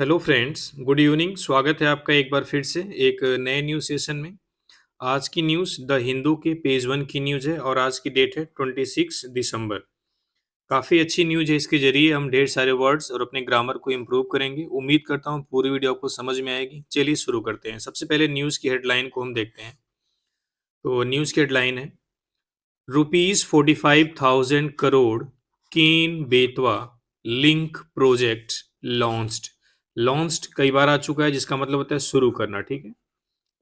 Hello friends, good evening. स्वागत है आपका एक बार फिर से एक नए न्यूज़ सेशन में। आज की न्यूज़ द हिंदू के पेज वन की न्यूज़ है और आज की डेट है 26 दिसंबर। काफ़ी अच्छी न्यूज़ है, इसके ज़रिए हम ढेर सारे वर्ड्स और अपने ग्रामर को इम्प्रूव करेंगे। उम्मीद करता हूँ पूरी वीडियो आपको समझ में आएगी। चलिए शुरू करते हैं। सबसे पहले न्यूज़ की हेडलाइन को हम देखते हैं। तो न्यूज़ की हेडलाइन है ₹45,000 crore Ken Betwa link project launched. Launched कई बार आ चुका है, जिसका मतलब होता है शुरू करना। ठीक है,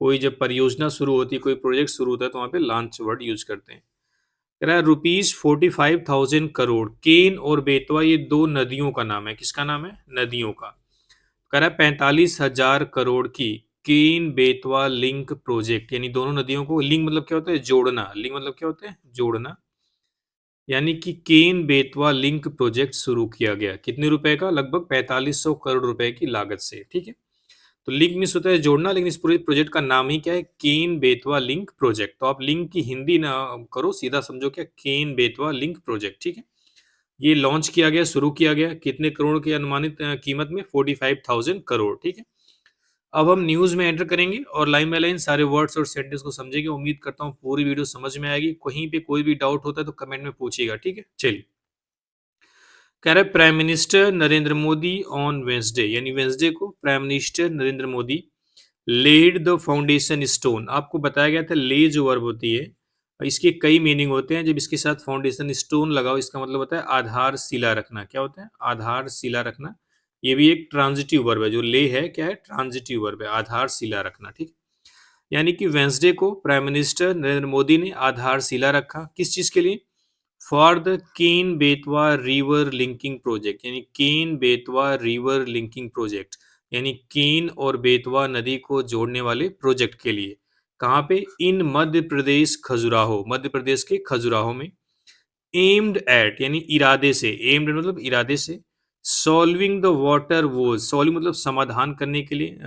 कोई जब परियोजना शुरू होती है, कोई प्रोजेक्ट शुरू होता है, तो वहां पे लॉन्च वर्ड यूज करते हैं। कह रहा है ₹45,000 करोड़। केन और बेतवा ये दो नदियों का नाम है। किसका नाम है? नदियों का। कह रहा है 45,000 करोड़ की केन बेतवा लिंक प्रोजेक्ट, यानी दोनों नदियों को लिंक मतलब क्या होता है? जोड़ना। लिंक मतलब क्या होता है? जोड़ना। यानी कि केन बेतवा लिंक प्रोजेक्ट शुरू किया गया। कितने रुपए का? लगभग 4500 करोड़ रुपए की लागत से। ठीक है, तो लिंक मीन्स होता है जोड़ना, लेकिन इस पूरे प्रोजेक्ट का नाम ही क्या है? केन बेतवा लिंक प्रोजेक्ट। तो आप लिंक की हिंदी ना करो, सीधा समझो क्या? केन बेतवा लिंक प्रोजेक्ट। ठीक है, ये लॉन्च किया गया, शुरू किया गया। कितने करोड़ की अनुमानित कीमत में? 45,000 करोड़। ठीक है, अब हम न्यूज़ में एंटर करेंगे और लाइन बाय लाइन सारे वर्ड्स और सेंटेंस को समझेंगे। उम्मीद करता हूँ पूरी वीडियो समझ में आएगी। कहीं पे कोई भी डाउट होता है तो कमेंट में पूछिएगा। ठीक है, चलिए। कह रहे prime minister Narendra Modi on Wednesday, यानी वेंसडे को prime minister Narendra Modi laid the foundation stone. आपको बताया गया था ले जो वर्ब होती है, इसके कई मीनिंग होते हैं। जब इसके साथ फाउंडेशन स्टोन लगाओ, इसका मतलब होता है आधार शिला रखना। क्या होता है? आधार शिला रखना। ये भी एक ट्रांजिटिव वर्ब है। जो ले है क्या है? ट्रांजिटिव वर्ब है, आधार शिला रखना। ठीक, यानी कि वेंसडे को प्राइम मिनिस्टर नरेंद्र मोदी ने आधार शिला रखा। किस चीज के लिए? For the Ken Betwa river linking project, यानी Ken Betwa river linking project, यानी केन और बेतवा नदी को जोड़ने वाले प्रोजेक्ट के लिए। कहाँ पे? इन मध्य प्रदेश खजुराहो, मध्य प्रदेश के खजुराहो में। एम्ड एट यानी इरादे से, एम्ड मतलब इरादे से। Solving the water woes, solving मतलब समाधान करने के लिए।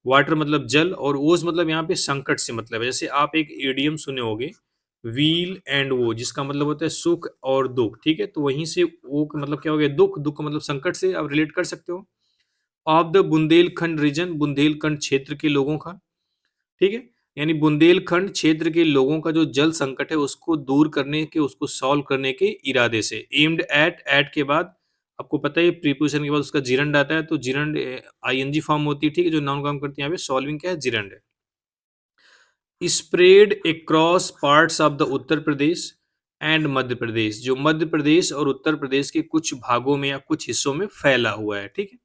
वाटर मतलब जल, और ओज मतलब यहाँ पे संकट से मतलब है। जैसे आप एक इडियम सुने होंगे, व्हील एंड वो, जिसका मतलब होता है सुख और दुख। ठीक है, तो वहीं से वो का मतलब क्या हो गया? दुख। दुख का मतलब संकट से आप रिलेट कर सकते हो। Of the Bundelkhand region, Bundelkhand क्षेत्र के लोगों का। ठीक है, यानी बुंदेलखंड क्षेत्र के लोगों का जो जल संकट है उसको दूर करने के, उसको सॉल्व करने के इरादे से। एम्ड एट के बाद आपको पता है प्रीपोजिशन के बाद उसका जिरंड आता है, तो जिरंड आईएनजी फॉर्म होती है। ठीक है, जो नाउन काम करती है यहाँ पे सॉल्विंग क्या है? जिरंड है। Spread across parts of the Uttar Pradesh and Madhya Pradesh, जो मध्य प्रदेश और उत्तर प्रदेश के कुछ भागों में या कुछ हिस्सों में फैला हुआ है। ठीक है,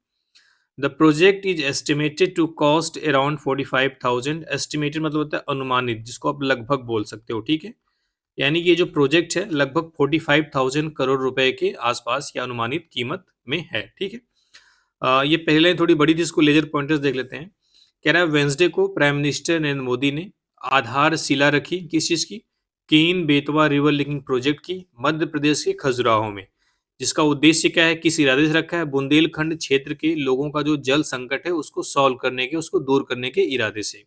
the project is estimated to cost around 45,000। Estimated मतलब होता है अनुमानित, जिसको आप लगभग बोल सकते हो। ठीक है, यानी कि ये जो प्रोजेक्ट है लगभग 45,000 करोड़ रुपए के आसपास या अनुमानित कीमत में है। ठीक है, ये पहले लाइन थोड़ी बड़ी थी, इसको लेजर पॉइंटर्स देख लेते हैं। कह रहा है वेंसडे को प्राइम मिनिस्टर नरेंद्र मोदी ने आधारशिला रखी। किस चीज की? केन बेतवा रिवर लिंकिंग प्रोजेक्ट की, मध्य प्रदेश के खजुराहो में। जिसका उद्देश्य क्या है? किस इरादे से रखा है? बुंदेलखंड क्षेत्र के लोगों का जो जल संकट है उसको सॉल्व करने के, उसको दूर करने के इरादे से।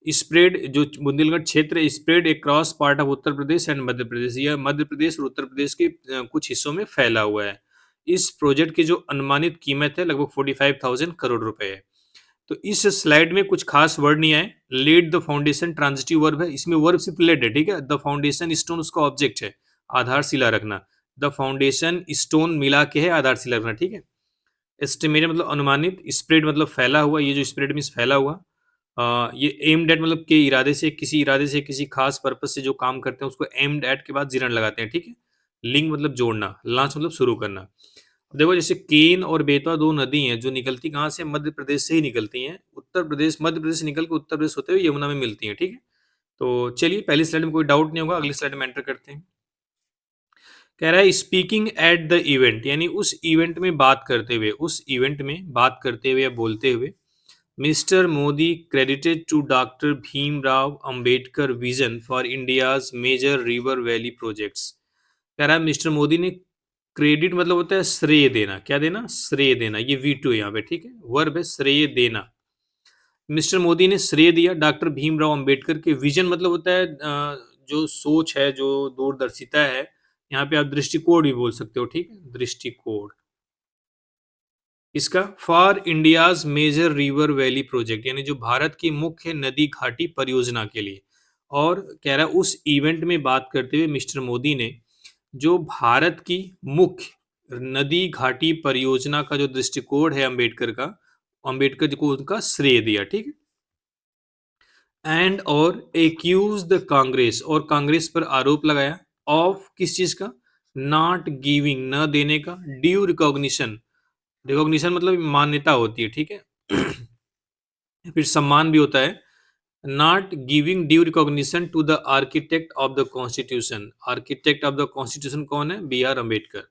स्प्रेड, जो बुंदेलखंड क्षेत्र spread across part of Uttar Pradesh and Madhya Pradesh, यह मध्य प्रदेश और उत्तर प्रदेश के कुछ हिस्सों में फैला हुआ है। इस प्रोजेक्ट की जो अनुमानित कीमत है लगभग 45,000 करोड़ रुपए है। तो इस स्लाइड में कुछ खास वर्ड नहीं आए। Laid the foundation transitive verb है, इसमें वर्ब सिर्फ लेड है। ठीक है, द फाउंडेशन स्टोन उसका ऑब्जेक्ट है, आधारशिला रखना। द फाउंडेशन स्टोन मिला के है आधारशिला रखना। ठीक है, एस्टिमेटेड मतलब अनुमानित, स्प्रेड मतलब फैला हुआ। ये जो स्प्रेड मीन्स फैला हुआ। ये एम्ड एट मतलब के इरादे से, किसी इरादे से, किसी खास पर्पज से जो काम करते हैं उसको एम्ड एट के बाद जिरन लगाते हैं। ठीक है, लिंक मतलब जोड़ना, लॉन्च मतलब शुरू करना। अब देखो, जैसे केन और बेतवा दो नदी हैं जो निकलती कहाँ से? मध्य प्रदेश से ही निकलती हैं। उत्तर प्रदेश, मध्य प्रदेश से निकल के उत्तर प्रदेश होते हुए यमुना में मिलती हैं। ठीक है, तो चलिए पहली स्लाइड में कोई डाउट नहीं होगा, अगली स्लाइड में एंटर करते हैं। कह रहा है स्पीकिंग एट द इवेंट, यानी उस इवेंट में बात करते हुए, उस इवेंट में बात करते हुए या बोलते हुए mister Modi credited to doctor Bhimrao Ambedkar vision for India's major river valley projects. कह रहा है मिस्टर मोदी ने, क्रेडिट मतलब होता है श्रेय देना। क्या देना? श्रेय देना। ये V2 है यहाँ पे। ठीक है, वर्ब है श्रेय देना। मिस्टर मोदी ने श्रेय दिया डॉक्टर भीमराव अंबेडकर के विजन, मतलब होता है जो सोच है, जो दूरदर्शिता है। यहाँ पे आप दृष्टिकोण भी बोल सकते हो। ठीक है, दृष्टिकोण। इसका for India's major river valley project, यानी जो भारत की मुख्य नदी घाटी परियोजना के लिए। और कह रहा है उस इवेंट में बात करते हुए मिस्टर मोदी ने जो भारत की मुख्य नदी घाटी परियोजना का जो दृष्टिकोण है अंबेडकर का, अंबेडकर जी को उनका श्रेय दिया। ठीक है। एंड और एक्यूज द कांग्रेस, और कांग्रेस पर आरोप लगाया ऑफ किस चीज का, नॉट गिविंग, न देने का, ड्यू रिकॉग्निशन, रिकॉग्निशन मतलब मान्यता होती है। ठीक है। फिर सम्मान भी होता है। Not giving due recognition to the architect of the constitution, architect of the constitution कौन है, बी आर अम्बेडकर।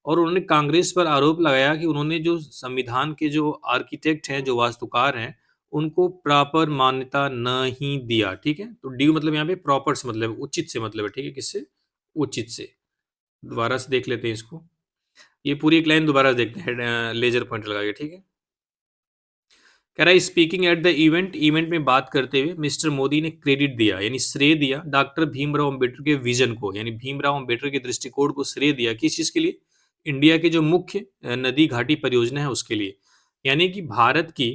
और उन्होंने कांग्रेस पर आरोप लगाया कि उन्होंने जो संविधान के जो आर्किटेक्ट हैं, जो वास्तुकार हैं, उनको प्रॉपर मान्यता नहीं दिया। ठीक है। तो ड्यू मतलब यहाँ पे प्रॉपर से मतलब उचित से मतलब है। ठीक है, किससे, उचित से। दोबारा से देख लेते हैं इसको, ये पूरी एक लाइन दोबारा देखते हैं लेजर पॉइंट लगा के। ठीक है। कह रहा है speaking at the event, event में बात करते हुए मिस्टर मोदी ने क्रेडिट दिया, यानी श्रेय दिया डॉक्टर भीमराव अंबेडकर के विजन को, यानी भीमराव अंबेडकर के दृष्टिकोण को श्रेय दिया। किस चीज के लिए, इंडिया के जो मुख्य नदी घाटी परियोजना है उसके लिए। यानी कि भारत की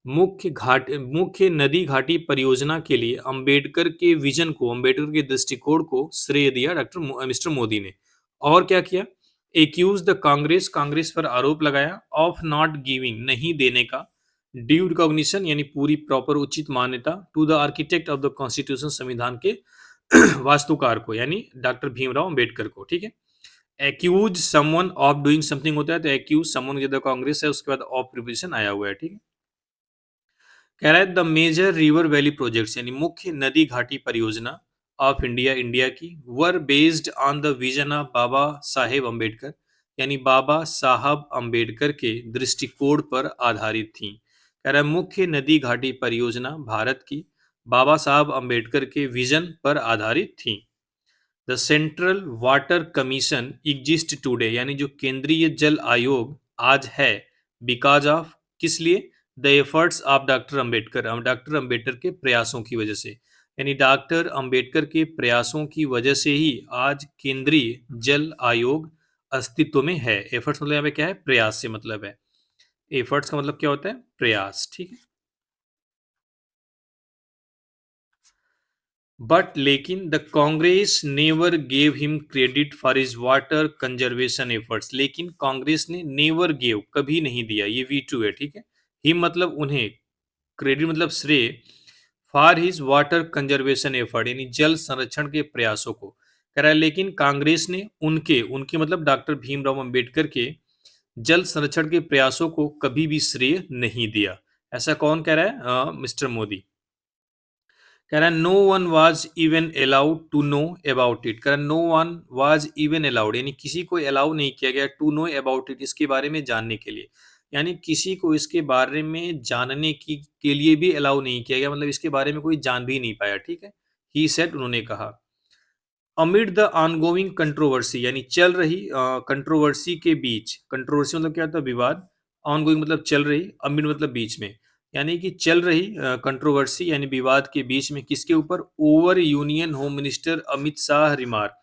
मुख्य नदी घाटी परियोजना के लिए अंबेडकर के विजन को, अंबेडकर के दृष्टिकोण को श्रेय दिया मिस्टर मोदी ने। और क्या किया, एक्यूज द कांग्रेस, कांग्रेस पर आरोप लगाया ऑफ नॉट गिविंग, नहीं देने का, ड्यू रिकॉग्निशन यानी पूरी प्रॉपर उचित मान्यता, to the architect of the constitution, संविधान के वास्तुकार को, यानी डॉक्टर भीमराव अंबेडकर को। ठीक है। Accuse someone of doing something होता है, तो एक्यूज समवन के कांग्रेस है, उसके बाद ऑफ प्रिपोजिशन आया हुआ है। ठीक है। कह रहा है the major river valley projects, यानी मुख्य नदी घाटी परियोजना ऑफ इंडिया, इंडिया की, were based on the vision of Baba Saheb Ambedkar, यानी बाबा साहब अम्बेडकर के दृष्टिकोण पर आधारित थी। कह रहा है मुख्य नदी घाटी परियोजना भारत की बाबा साहब अम्बेडकर के विजन पर आधारित थी। The central water commission exist today, यानी जो केंद्रीय जल आयोग आज है, बिकॉज ऑफ, किस लिए, the efforts of doctor Ambedkar, doctor Ambedkar के प्रयासों की वजह से, यानी डॉक्टर अंबेडकर के प्रयासों की वजह से ही आज केंद्रीय जल आयोग अस्तित्व में है। एफर्ट्स मतलब यहाँ पे क्या है, प्रयास से मतलब है। एफर्ट्स का मतलब क्या होता है, प्रयास। ठीक है। बट लेकिन the Congress never gave him credit for his water conservation efforts, लेकिन कांग्रेस ने नेवर गेव, कभी नहीं दिया, ये V2 है। ठीक है। हिम मतलब उन्हें, क्रेडिट मतलब श्रेय, for his water conservation effort यानी जल संरक्षण के प्रयासों को। कह रहा है लेकिन कांग्रेस ने उनके, उनके मतलब डॉक्टर भीमराव अंबेडकर के जल संरक्षण के प्रयासों को कभी भी श्रेय नहीं दिया। ऐसा कौन कह रहा है, मिस्टर मोदी। कह रहा है no one was even allowed to know about it, कह रहा है no one was even allowed, यानी किसी को अलाउ नहीं किया गया टू नो अबाउट इट, इसके बारे में जानने के लिए, यानी किसी को इसके बारे में जानने की के लिए भी अलाउ नहीं किया गया, मतलब इसके बारे में कोई जान भी नहीं पाया। ठीक है। ही सेड, उन्होंने कहा। अमिड द ऑनगोइंग कंट्रोवर्सी, यानी चल रही कंट्रोवर्सी के बीच, कंट्रोवर्सी मतलब क्या होता है, विवाद, ऑनगोइंग मतलब चल रही, अमिड मतलब बीच में, यानी कि चल रही कंट्रोवर्सी यानी विवाद के बीच में, किसके ऊपर, over union home minister Amit Shah remark,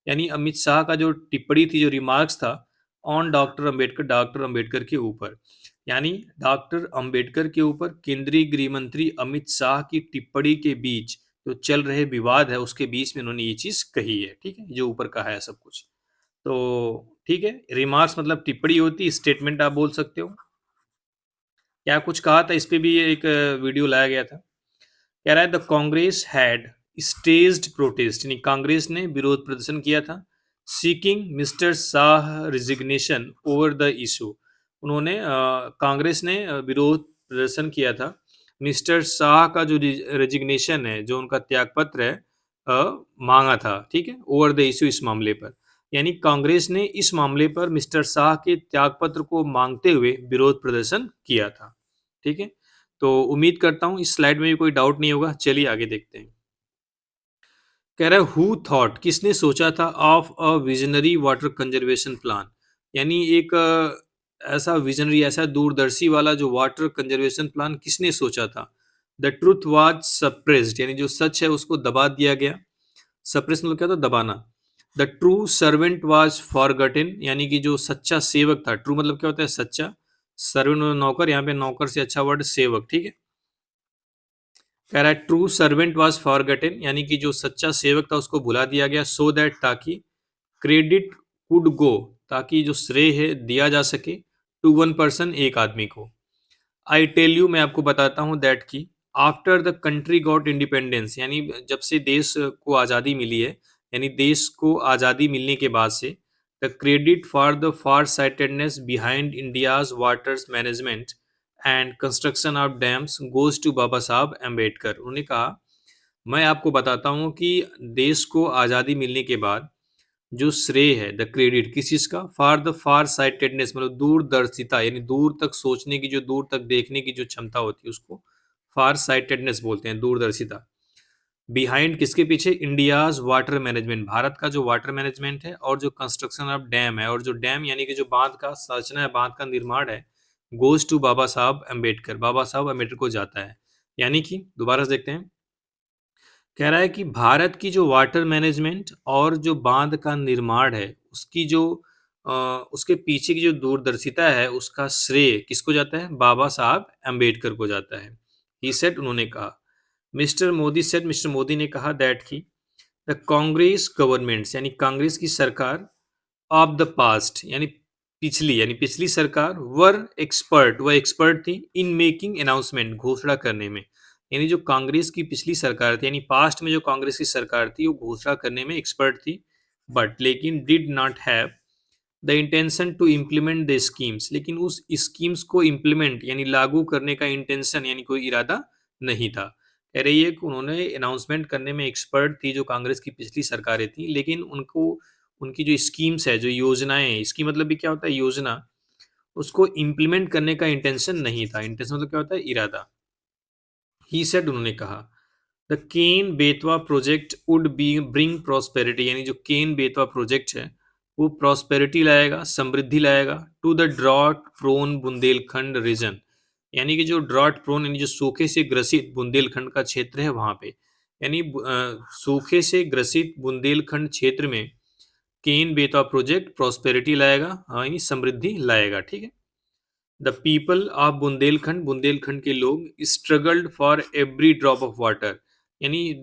यानी अमित शाह का जो टिप्पणी थी, जो रिमार्क्स था on doctor Ambedkar, doctor Ambedkar के ऊपर, यानी डॉक्टर अंबेडकर के ऊपर केंद्रीय गृह मंत्री अमित शाह की टिप्पणी के बीच जो चल रहे विवाद है, उसके बीच में उन्होंने ये चीज कही है। ठीक है, जो ऊपर कहा है सब कुछ। तो ठीक है, रिमार्क्स मतलब टिप्पणी होती, स्टेटमेंट आप बोल सकते हो। क्या कुछ कहा था, इस पे भी एक वीडियो लाया गया था। कह रहा है the Congress had staged protest, यानी कांग्रेस ने विरोध प्रदर्शन किया था, seeking mister Shah resignation over the issue, उन्होंने कांग्रेस ने विरोध प्रदर्शन किया था मिस्टर शाह का जो रेजिग्नेशन है, जो उनका त्यागपत्र है, मांगा था। ठीक है, ओवर द इशू, इस मामले पर, यानी कांग्रेस ने इस मामले पर मिस्टर शाह के त्यागपत्र को मांगते हुए विरोध प्रदर्शन किया था। ठीक है, तो उम्मीद करता हूँ इस स्लाइड में भी कोई डाउट नहीं होगा। चलिए आगे देखते हैं। कह रहा है हु थॉट, किसने सोचा था, of a visionary water conservation plan, यानी एक ऐसा विजनरी, ऐसा दूरदर्शी वाला जो वाटर कंजर्वेशन प्लान किसने सोचा था। द ट्रूथ वाज सप्रेस्ड, यानी जो सच है उसको दबा दिया गया। सप्रेस मतलब क्या था, दबाना। The true servant was forgotten, यानी कि जो सच्चा सेवक था, ट्रू मतलब क्या होता है, सच्चा, सर्वेंट मतलब नौकर, यहाँ पे नौकर से अच्छा वर्ड सेवक, ठीक है। कह रहा है ट्रू सर्वेंट वाज फॉरगेटन, यानी कि जो सच्चा सेवक था उसको भुला दिया गया, सो दैट ताकि क्रेडिट कुड गो, ताकि जो श्रेय है दिया जा सके, टू वन पर्सन एक आदमी को। आई टेल यू, मैं आपको बताता हूँ दैट की after the country got independence, यानी जब से देश को आज़ादी मिली है, यानी देश को आज़ादी मिलने के बाद से, the credit for the far sightedness behind India's waters management and construction of dams goes to Baba Sahab Ambedkar. उन्होंने कहा, मैं आपको बताता हूँ कि देश को आज़ादी मिलने के बाद जो श्रेय है, द क्रेडिट किस चीज का, फॉर द फार साइटेडनेस मतलब दूरदर्शिता, यानी दूर तक सोचने की, जो दूर तक देखने की जो क्षमता होती है उसको फार साइटेडनेस बोलते हैं, दूरदर्शिता। बिहाइंड किसके पीछे, इंडियाज वाटर मैनेजमेंट, भारत का जो वाटर मैनेजमेंट है, और जो कंस्ट्रक्शन ऑफ डैम है, और जो डैम यानी कि जो बांध का संरचना है, बांध का निर्माण है, गोज टू बाबा साहब अम्बेडकर, बाबा साहब अम्बेडकर को जाता है। यानी कि दोबारा से देखते हैं, कह रहा है कि भारत की जो वाटर मैनेजमेंट और जो बांध का निर्माण है, उसकी जो उसके पीछे की जो दूरदर्शिता है, उसका श्रेय किसको जाता है, बाबा साहब अम्बेडकर को जाता है। ही सेड, उन्होंने कहा। Mister Modi said, mister Modi ने कहा दैट की द कांग्रेस गवर्नमेंट्स, यानी कांग्रेस की सरकार, ऑफ द पास्ट यानी पिछली सरकार, वर एक्सपर्ट, वह एक्सपर्ट थी इन मेकिंग अनाउंसमेंट, घोषणा करने में। यानी जो कांग्रेस की पिछली सरकार थी, यानी पास्ट में जो कांग्रेस की सरकार थी, वो घोषणा करने में एक्सपर्ट थी, बट लेकिन did not have the intention to implement the schemes, लेकिन उस स्कीम्स को इम्प्लीमेंट यानी लागू करने का इंटेंशन यानी कोई इरादा नहीं था। कह रही है कि उन्होंने अनाउंसमेंट करने में एक्सपर्ट थी जो कांग्रेस की पिछली सरकारें थी, लेकिन उनको उनकी जो स्कीम्स है, जो योजनाएं, स्कीम मतलब भी क्या होता है, योजना, उसको इम्प्लीमेंट करने का इंटेंशन नहीं था। इंटेंशन मतलब क्या होता है, इरादा। ही सेड, उन्होंने कहा, the Ken Betwa project would be bring prosperity, यानी जो केन बेतवा प्रोजेक्ट है वो प्रॉस्पेरिटी लाएगा, समृद्धि लाएगा, to the drought prone Bundelkhand region, यानी कि जो ड्रॉट प्रोन यानी जो सूखे से ग्रसित बुंदेलखंड का क्षेत्र है वहां पे, यानी सूखे से ग्रसित बुंदेलखंड क्षेत्र में केन बेतवा प्रोजेक्ट प्रॉस्पेरिटी लाएगा, हाँ, यानी समृद्धि लाएगा, ठीक है। The people of Bundelkhand, Bundelkhand के लोग, struggled for every drop of water, यानी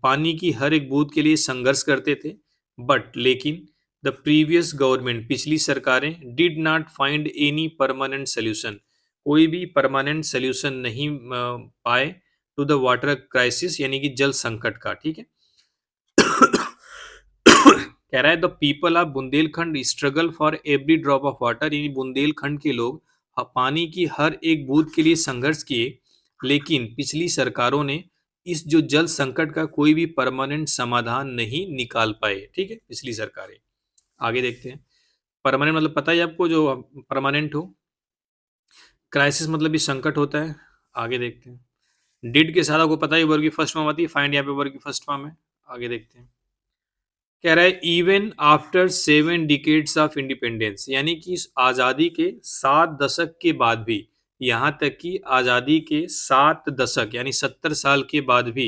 पानी की हर एक बूंद के लिए संघर्ष करते थे, बट लेकिन द प्रीवियस गवर्नमेंट, पिछली सरकारें, did not find any permanent solution, कोई भी परमानेंट सोल्यूशन नहीं पाए, टू द वाटर क्राइसिस, यानी कि जल संकट का, ठीक है। कह रहा है the people of Bundelkhand struggle for every drop of water, यानी बुंदेलखंड के लोग पानी की हर एक बूंद के लिए संघर्ष किए, लेकिन पिछली सरकारों ने इस जो जल संकट का कोई भी परमानेंट समाधान नहीं निकाल पाए, ठीक है, पिछली सरकारें। आगे देखते हैं। परमानेंट मतलब पता है आपको, जो परमानेंट हो। क्राइसिस मतलब भी संकट होता है। आगे देखते हैं। डिड के साथ आपको पता है वर्ग की फर्स्ट फॉर्म आती है, फाइंड यहाँ पे वर्ग की फर्स्ट फॉर्म है। आगे देखते हैं। कह रहा है even after 7 decades of independence, यानी कि इस आज़ादी के 7 दशक के बाद भी, यहाँ तक कि आज़ादी के 7 दशक यानी 70 साल के बाद भी,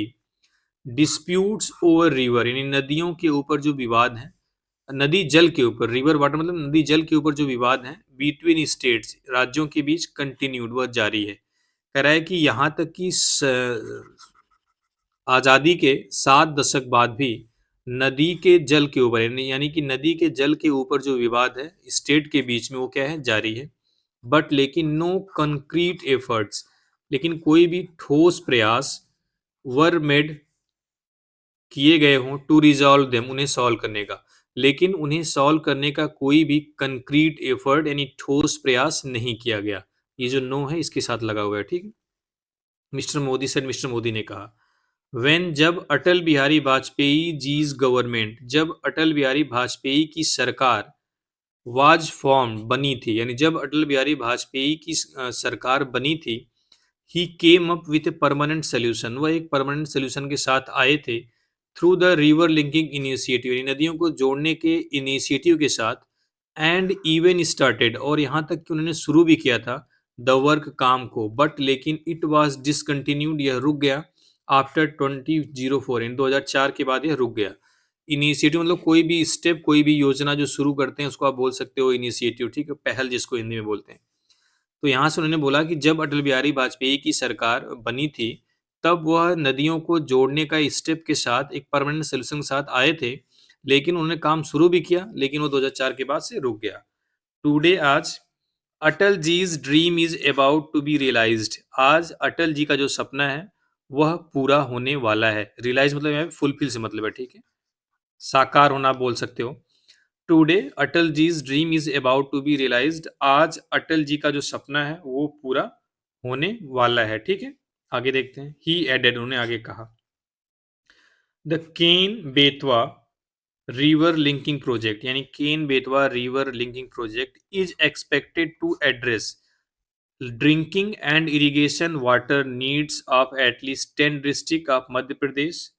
डिस्प्यूट्स ओवर रिवर यानी नदियों के ऊपर जो विवाद है, नदी जल के ऊपर, रिवर वाटर मतलब नदी जल के ऊपर जो विवाद है, बिटवीन स्टेट्स, राज्यों के बीच, कंटिन्यूड, वह जारी है। कह रहा है कि यहाँ तक कि आज़ादी के 7 दशक बाद भी नदी के जल के ऊपर यानी कि नदी के जल के ऊपर जो विवाद है स्टेट के बीच में, वो क्या है, जारी है। बट लेकिन नो कंक्रीट एफर्ट्स, लेकिन कोई भी ठोस प्रयास, वर मेड, किए गए हों, टू रिजॉल्व देम, उन्हें सॉल्व करने का, लेकिन उन्हें सॉल्व करने का कोई भी कंक्रीट एफर्ट यानी ठोस प्रयास नहीं किया गया। ये जो नो है इसके साथ लगा हुआ है, ठीक है। Mister Modi said, mister Modi ने कहा, वेन, जब अटल बिहारी वाजपेयी जीज गवर्नमेंट, जब अटल बिहारी वाजपेयी की सरकार, वाज फॉर्म, बनी थी, यानी जब अटल बिहारी वाजपेयी की सरकार बनी थी, he came up with a permanent solution, वह एक परमानेंट सोल्यूशन के साथ आए थे, through the river linking initiative, यानी नदियों को जोड़ने के इनिशिएटिव के साथ, एंड इवन स्टार्टेड, और यहाँ तक कि उन्होंने शुरू भी किया था, द वर्क, काम को, बट लेकिन इट वाज डिसकंटिन्यूड, यह रुक गया, आफ्टर 2004 इन 2004 के बाद यह रुक गया। इनिशिएटिव मतलब कोई भी स्टेप, कोई भी योजना जो शुरू करते हैं उसको आप बोल सकते हो इनिशिएटिव, ठीक है, पहल जिसको हिंदी में बोलते हैं। तो यहाँ से उन्होंने बोला कि जब अटल बिहारी वाजपेयी की सरकार बनी थी, तब वह नदियों को जोड़ने का स्टेप के साथ एक परमानेंट सॉल्यूशन के साथ आए थे, लेकिन उन्होंने काम शुरू भी किया, लेकिन वो 2004 के बाद से रुक गया। टुडे आज अटल जी's dream is about to be realised. आज अटल जी का जो सपना है, वह पूरा होने वाला है। रियलाइज मतलब यहाँ पे फुलफिल से मतलब है, ठीक है? साकार होना आप बोल सकते हो। टुडे अटल जी's dream is about to be realised. आज अटल जी का जो सपना है, वो पूरा होने वाला है, ठीक है? आगे देखते हैं। ही एडेड, उन्होंने आगे कहा, the Ken Betwa river linking project, यानी Ken Betwa river linking project is expected to address drinking and irrigation water needs of at least 10 district of Madhya Pradesh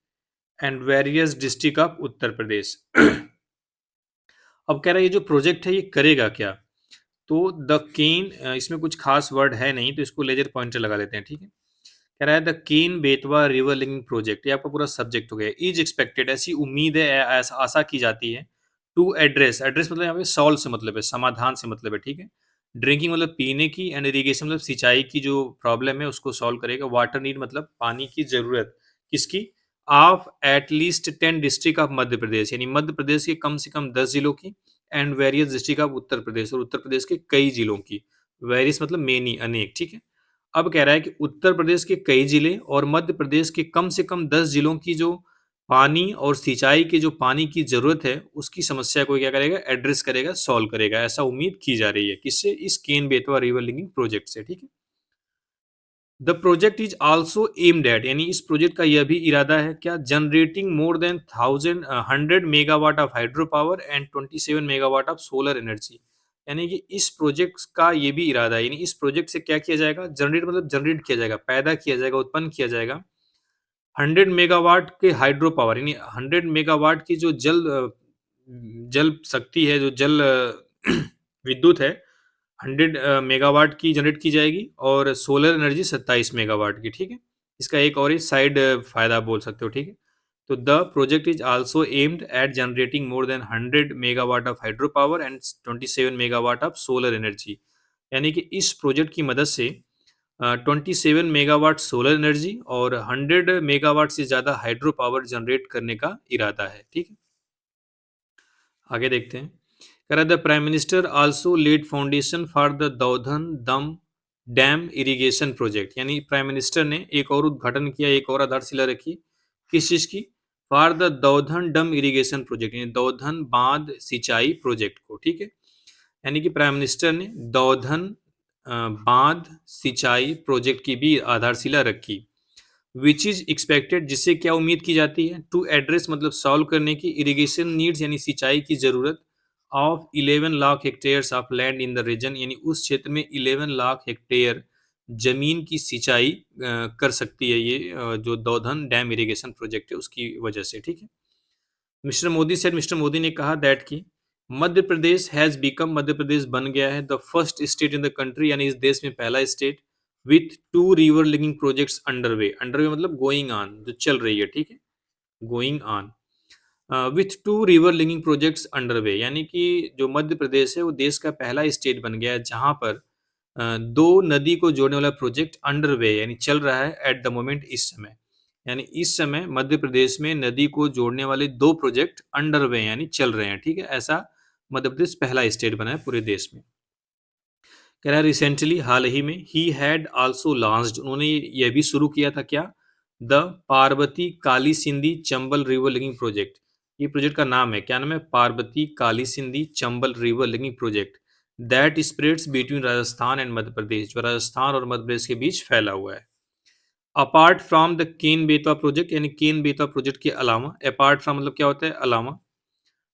and various district of Uttar Pradesh. अब कह रहा है ये जो प्रोजेक्ट है ये करेगा क्या? तो द केन, इसमें कुछ खास वर्ड है नहीं, तो इसको लेजर पॉइंटर लगा लेते हैं, ठीक है? कह रहा है the Ken Betwa river linking project, ये आपका पूरा सब्जेक्ट हो गया। इज एक्सपेक्टेड, ऐसी उम्मीद है, आशा की जाती है। टू एड्रेस, एड्रेस मतलब यहाँ पे सॉल्व से मतलब है, समाधान से मतलब है, ठीक है? ड्रिंकिंग मतलब पीने की, एंड इरिगेशन मतलब सिंचाई की जो प्रॉब्लम है उसको सॉल्व करेगा। वाटर नीड मतलब पानी की जरूरत, किसकी? Of at least 10 district of Madhya Pradesh, यानी मध्य प्रदेश के कम से कम 10 जिलों की, and various district of Uttar प्रदेश, और उत्तर प्रदेश के कई जिलों की। वेरियस मतलब मेनी, अनेक, ठीक है? अब कह रहा है कि उत्तर प्रदेश के कई जिले और मध्य प्रदेश के कम से कम 10 जिलों की जो पानी और सिंचाई के जो पानी की जरूरत है, उसकी समस्या को क्या करेगा? एड्रेस करेगा, सॉल्व करेगा, ऐसा उम्मीद की जा रही है। किससे? इस केन बेतवा रिवर लिंकिंग प्रोजेक्ट से, ठीक है? The project is also aimed at, यानी इस प्रोजेक्ट का यह भी इरादा है क्या? Generating more than 100 megawatt of hydro power and 27 megawatt of solar energy. यानी कि इस प्रोजेक्ट का ये भी इरादा है, यानी इस प्रोजेक्ट से क्या किया जाएगा? जनरेट मतलब जनरेट किया जाएगा, पैदा किया जाएगा, उत्पन्न किया जाएगा 100 मेगावाट के हाइड्रो पावर, यानी 100 मेगावाट की जो जल शक्ति है, जो जल विद्युत है, 100 मेगावाट की जनरेट की जाएगी, और सोलर एनर्जी 27 मेगावाट की, ठीक है? इसका एक और ही साइड फायदा बोल सकते हो, ठीक है? तो the project is also aimed at generating more than 100 megawatt of hydro power and 27 megawatt of solar energy. यानी कि इस प्रोजेक्ट की मदद से 27 मेगावाट सोलर एनर्जी और 100 मेगावाट से ज़्यादा हाइड्रो पावर जनरेट करने का इरादा है, ठीक है? आगे देखते हैं। कह रहा the prime minister also laid foundation for the Daudhan dam dam irrigation project, यानी प्राइम मिनिस्टर ने एक और उद्घाटन किया, एक और आधारशिला रखी। किस चीज की? फॉर द दौधन डम इरिगेशन प्रोजेक्ट, यानी दौधन बांध सिंचाई प्रोजेक्ट को, ठीक है? यानी कि प्राइम मिनिस्टर ने दौधन बांध सिंचाई प्रोजेक्ट की भी आधारशिला रखी। विच इज एक्सपेक्टेड, जिससे क्या उम्मीद की जाती है? टू एड्रेस मतलब सॉल्व करने की, इरिगेशन नीड्स यानी सिंचाई की जरूरत of 11 lakh hectares of land in the region, यानी उस क्षेत्र में 11 लाख हेक्टेयर जमीन की सिंचाई कर सकती है ये जो दौधन डैम इरिगेशन प्रोजेक्ट है उसकी वजह से, ठीक है? Mister Modi said, mister Modi ने कहा दैट की मध्य प्रदेश हैज बिकम, मध्य प्रदेश बन गया है the first state in the country, यानी इस देश में पहला state with 2 river linking projects underway, underway मतलब गोइंग ऑन, जो चल रही है, ठीक है? Going on with 2 river linking projects underway, यानी कि जो मध्य प्रदेश है वो देश का पहला स्टेट बन गया है जहां पर 2 नदी को जोड़ने वाला प्रोजेक्ट अंडरवे यानी चल रहा है एट द मोमेंट, इस समय। यानी इस समय मध्य प्रदेश में नदी को जोड़ने वाले 2 प्रोजेक्ट अंडरवे यानी चल रहे हैं, ठीक है? ऐसा मध्य प्रदेश पहला स्टेट बना है पूरे देश में। कह रहा है रिसेंटली, हाल ही में, ही हैड आल्सो लॉन्च्ड, उन्होंने यह भी शुरू किया था क्या? The Parvati Kali Sindh Chambal river linking project. ये प्रोजेक्ट का नाम है, क्या नाम है? Parvati Kali Sindh Chambal river linking project that spreads between Rajasthan and Madhya Pradesh, जो राजस्थान और मध्य प्रदेश के बीच फैला हुआ है। Apart from the Ken Betwa project, यानी केन बेतवा प्रोजेक्ट के अलावा, अपार्ट फ्रॉम मतलब क्या होता है? अलावा।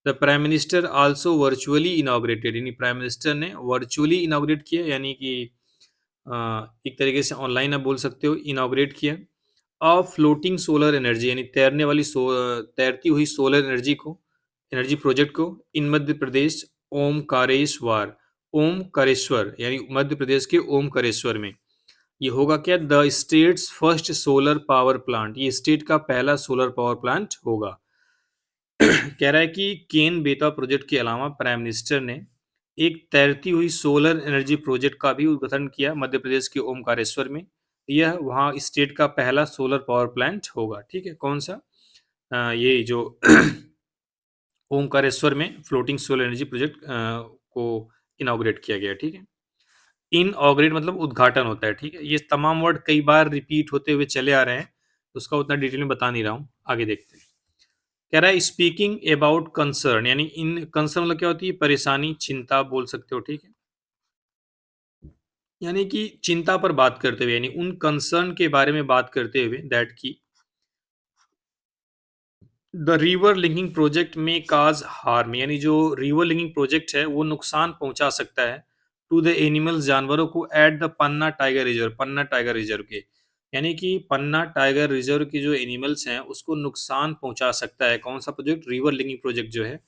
The prime minister also virtually inaugurated, यानी प्राइम मिनिस्टर ने वर्चुअली इनॉग्रेट किया, यानी कि अ, एक तरीके से ऑनलाइन आप बोल सकते हो, इनॉग्रेट किया। फ्लोटिंग सोलर एनर्जी, यानी तैरती हुई सोलर एनर्जी को, एनर्जी प्रोजेक्ट को, इन मध्य प्रदेश ओमकारेश्वर, ओमकारेश्वर यानी मध्य प्रदेश के ओमकारेश्वर में। ये होगा क्या? The states first solar power plant, ये स्टेट का पहला सोलर पावर प्लांट होगा। कह रहा है कि केन बेतवा प्रोजेक्ट के अलावा प्राइम मिनिस्टर ने एक तैरती हुई सोलर एनर्जी प्रोजेक्ट का भी उद्घाटन किया मध्य प्रदेश के ओमकारेश्वर में। यह वहाँ स्टेट का पहला सोलर पावर प्लांट होगा, ठीक है? कौन-सा? ये जो ओमकारेश्वर में फ्लोटिंग सोलर एनर्जी प्रोजेक्ट को इनॉग्रेट किया गया, ठीक है? इनऑग्रेट मतलब उद्घाटन होता है, ठीक है? ये तमाम वर्ड कई बार रिपीट होते हुए चले आ रहे हैं, तो उसका उतना डिटेल में बता नहीं रहा हूँ। आगे देखते हैं। कह रहा है स्पीकिंग अबाउट कंसर्न, यानी इन कंसर्न मतलब क्या होती है? परेशानी, चिंता बोल सकते हो, ठीक है? यानी कि चिंता पर बात करते हुए, यानी उन कंसर्न के बारे में बात करते हुए दैट की द रिवर लिंकिंग प्रोजेक्ट में काज हार्म, यानी जो रिवर लिंकिंग प्रोजेक्ट है वो नुकसान पहुंचा सकता है टू द एनिमल्स, जानवरों को at the Panna tiger reserve, Panna tiger reserve के, यानी कि पन्ना टाइगर रिजर्व के जो एनिमल्स हैं उसको नुकसान पहुंचा सकता है। कौन सा प्रोजेक्ट? रिवर लिंकिंग प्रोजेक्ट जो है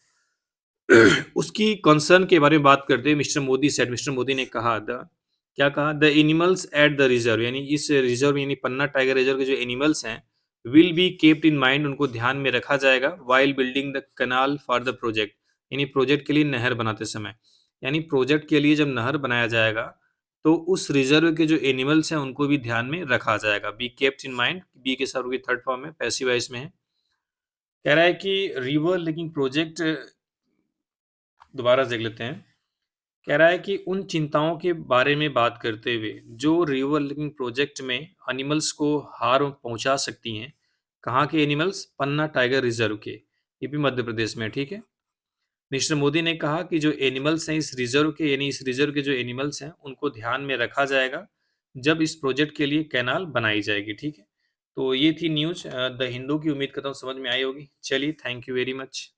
उसकी कंसर्न के बारे में बात करते हुए मिस्टर मोदी ने कहा द क्या कहा? The animals at the reserve, यानी इस रिजर्व यानी पन्ना टाइगर रिजर्व के जो एनिमल्स हैं will be kept in mind, उनको ध्यान में रखा जाएगा while building the kanal for the project, यानी प्रोजेक्ट के लिए नहर बनाते समय, यानी प्रोजेक्ट के लिए जब नहर बनाया जाएगा तो उस रिजर्व के जो एनिमल्स हैं उनको भी ध्यान में रखा जाएगा। Be kept in mind, be के साथ थर्ड फॉर्म में पैसिव वॉइस में है। कह रहा है कि रिवर लिंकिंग प्रोजेक्ट, दोबारा देख लेते हैं। कह रहा है कि उन चिंताओं के बारे में बात करते हुए जो रिवर लिंकिंग प्रोजेक्ट में एनिमल्स को हार पहुंचा सकती हैं। कहाँ के एनिमल्स? पन्ना टाइगर रिजर्व के, ये भी मध्य प्रदेश में है, ठीक है? मिस्टर मोदी ने कहा कि जो एनिमल्स हैं इस रिजर्व के, यानी इस रिजर्व के जो एनिमल्स हैं उनको ध्यान में रखा जाएगा जब इस प्रोजेक्ट के लिए कैनाल बनाई जाएगी, ठीक है? तो ये थी न्यूज द हिंदू की, उम्मीद करता हूँ समझ में आई होगी। चलिए, थैंक यू वेरी मच।